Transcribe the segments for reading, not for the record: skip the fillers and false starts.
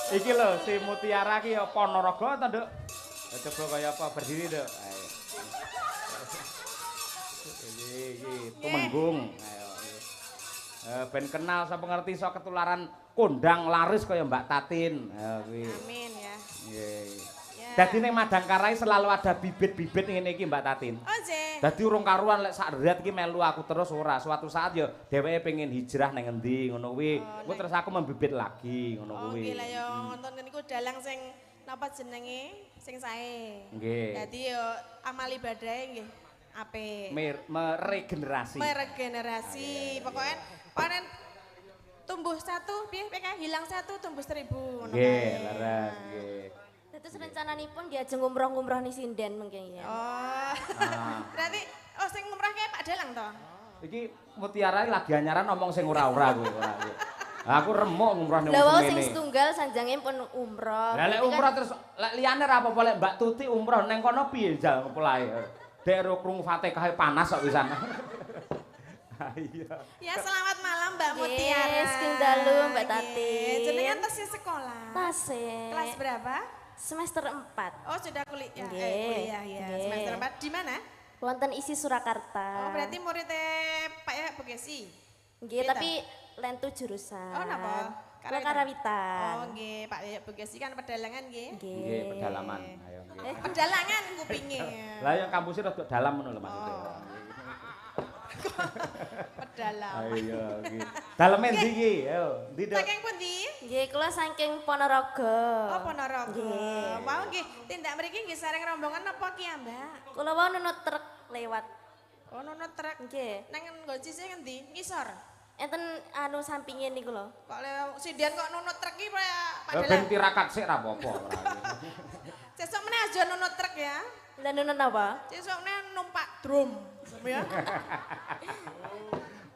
Iki lho si Mutiara ki ya Ponorogo ta, Nduk? Ya, coba kaya apa berdiri, Nduk. Ayo. Iki Tumenggung. Ayo. Ben kenal sapa ngerti iso ketularan kondang laris kaya Mbak Tatin. Ayo kuwi. Amin ya. Nggih. Ya. Dadi ning Madangkarai selalu ada bibit-bibit ngene iki Mbak Tatin. Oh, Jeh. Dadi urung karuan lek sak rat iki melu aku terus ora. Suatu saat ya dheweke pengen hijrah ning endi ngono kuwi. Kuwi terus aku membibit lagi ngono kuwi. Oh, nggih lah ya ngonten niku dalang sing napa jenenge sing sae. Nggih. Dadi yo amal ibadahe nggih apik. Meregenerasi. Meregenerasi. Pokoknya panen tumbuh satu piye hilang satu tumbuh 1000 ngono Nggih, leres nggih. Terus rencananipun diajeng umroh-umroh nih sinden mungkin ya. Oh. Berarti sing ngumrahke Pak Dalang to? Iki Mutiara lagi anyaran ngomong sing ora-ora kuwi ora. Aku remuk ngumroh ning Lah wau ngene. sing setunggal sanjange pun umroh. Lah lek umroh terus lek liyane ra apa-apa lek Mbak Tuti umroh ning kono piye jal ngepulae. Dek ro krungu Fatihah panas kok pisan. Iya. Ya selamat malam Mbak Mutiara. Yes, king dalu Mbak Tati. Jenengan tasih sekolah. Tasih. Kelas berapa? Semester 4. Oh, sudah kuliah. Nggih. Kuliah ya. Nggih. Semester 4 di mana? Wonten isi Surakarta. Oh, berarti muridnya Pak ya Bugesi. Nggih, Kita. tapi lentu jurusan. Oh, napa? Kula Karawitan. Oh, nggih, Pak ya Bugesi kan pedalangan nggih. Nggih, pedalaman. Ayo nggih. Pedalangan kupinge. Lah yang kampusnya rada dalam ngono lho maksudnya. Pedalam. Ayo nggih. Daleme ndi iki? Ayo, ndi Dok? Saking pundi? Nggih, kula saking Ponorogo. Oh, Ponorogo. Nggih. Mau nggih, tindak mriki nggih sareng rombongan napa ki ya, Mbak? Kula wau nunut truk lewat. Oh, nono truk. Nggih. Nang nggon sisih ngendi? Ngisor. Enten anu sampingin niku lho. Kok le sindian kok nono truk ki Pak Ben Dalang. tirakat sik ra apa-apa ora. Sesuk meneh aja nono truk ya. Lah nunut apa? Sesuk meneh numpak drum. Ya.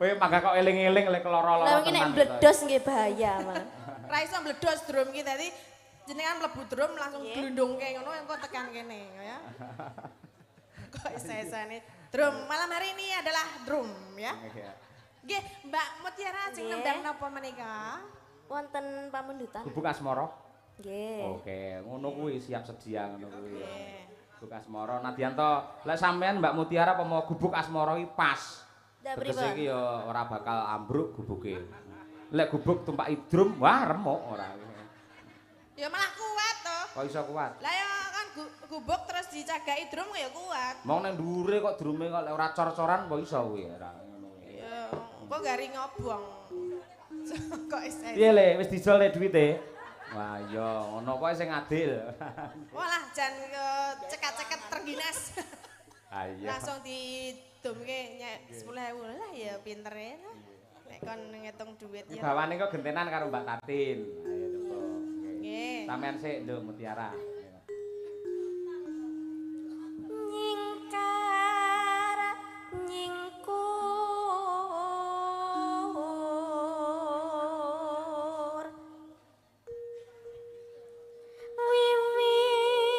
Kowe mangga kok eling-eling lek lara-lara Lah mungkin nek mbledos nggih bahaya, Mas. Ra iso mbledos drum ki dadi jenengan mlebu drum langsung glundungke ngono engko tekan kene ya. Kok isa-isane drum. Malam hari ini adalah drum ya. Nggih, Mbak Mutiara sing Nggih. nendang napa menika? Wonten pamundutan. Gubuk asmara. Nggih. Oke, ngono kuwi siap sedia ngono kuwi. Nggih. Gubuk asmara. Nadianto, lek sampean Mbak Mutiara apa mau gubuk asmara iki pas. Dah Tegese pripun? iki ya ora bakal ambruk gubuke. Lek gubuk tumpaki drum, wah remuk ora. Ya malah kuat toh. Kok iso kuat? Lah ya kan gubuk terus dicagaki drum ya kuat. Mong nang dhuwure kok drume kok lek ora cor-coran kok iso kuwi ora ngono kuwi. Ya kok gari ngobong. Kok isa. Piye le wis dijol le duwite? Wah iya ngono pokoke sing adil. Walah jan cekat-cekat terginas. Ayo. Langsung didumke nyek 10.000 lah ya pintere lah. Nek kon ngitung duit ya. Bawane kok gentenan karo Mbak Tatin. Ayo coba. Nggih. Sampean sik Nduk Mutiara. Nyingkar nyingkur wiwitane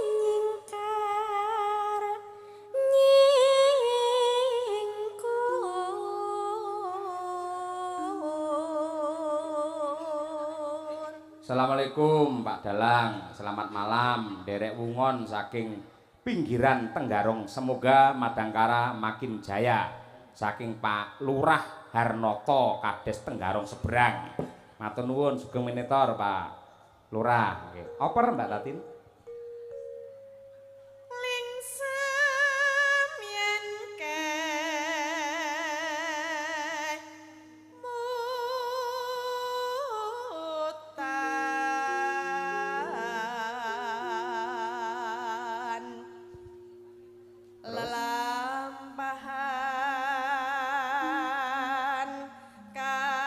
nyingkar nyingkur. Assalamualaikum Pak Dalang, selamat malam. Derek Wungon saking pinggiran Tenggarong. Semoga Madangkara makin jaya. Saking Pak Lurah Harnoto Kades Tenggarong seberang. Matur nuwun sugeng minitor Pak Lurah. Nggih. Oper Mbak Tatin? Lingsem yen kemutan lelampahan kang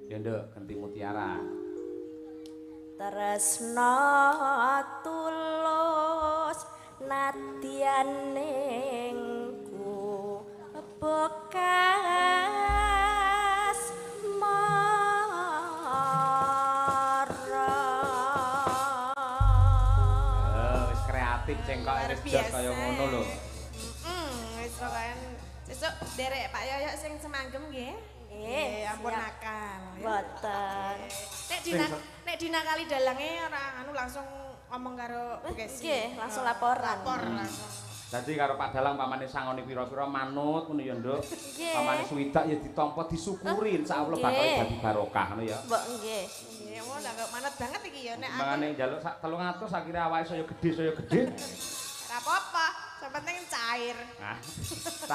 Ya Nduk, ganti Mutiara. Tresna tulus nadyaning bekas Wis kreatif cengkok wis jos kaya ngono lho. Wis pokoke sesuk derek Pak Yoyo sing semanggem nggih. Ampun siap. nakal. Boten. Nek dina kali dalange ora anu langsung ngomong karo Bu Kesi. Nggih, langsung laporan. Lapor langsung. Dadi karo Pak Dalang pamane sangone pira-pira manut ngono ya, Nduk. Nggih. Pamane suwidak ya ditampa disyukuri insyaallah bakal Nggih. dadi barokah ngono ya. Mbok nggih. Nggih, ngono lah kok manut banget iki ya nek aku. Mangane njaluk sak 300 akhire awake saya gedhe. Ora apa-apa, sing penting cair. Nah,